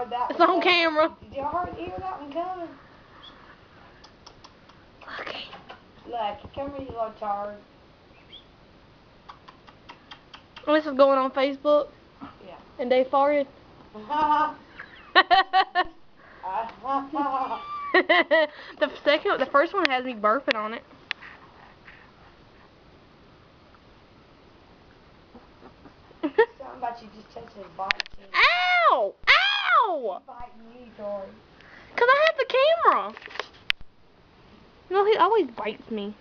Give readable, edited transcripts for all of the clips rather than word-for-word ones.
heard that It's one on coming? camera. Did y'all hear that one coming? Okay. Lucky, come here, you little tard. Oh, this is going on Facebook? Yeah. And they farted? the first one has me burping on it. Something about you just touching his body cheek. Ow! Ow! He's biting you, Tori. Because I have the camera. You know, he always bites me.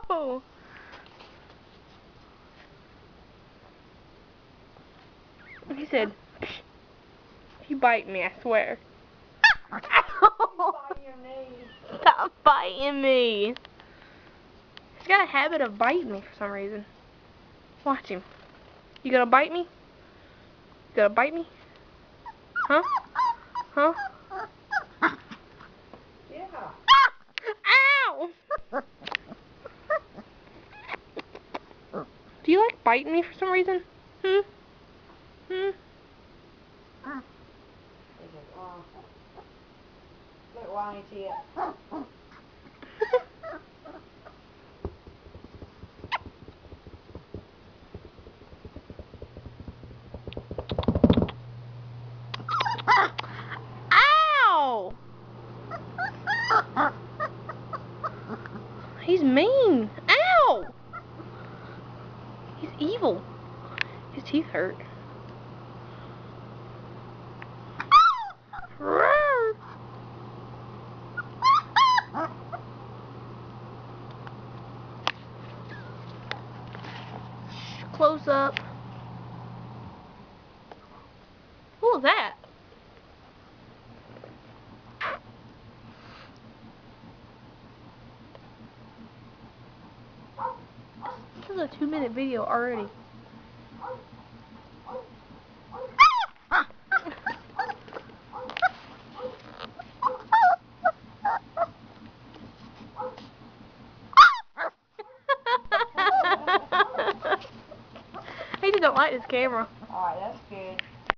No. He said, you bite me, I swear. He's biting your knee. Stop biting me. He's got a habit of biting me for some reason. Watch him. You gonna bite me? You gonna bite me? Huh? Huh? Yeah. Ow! Do you like biting me for some reason? Hmm? Hmm? He says, look, why ain't he it? Ow! He's mean. Ow! He's evil. His teeth hurt. Close up. What was that? This is a 2-minute video already. He just don't like this camera. Alright, that's good.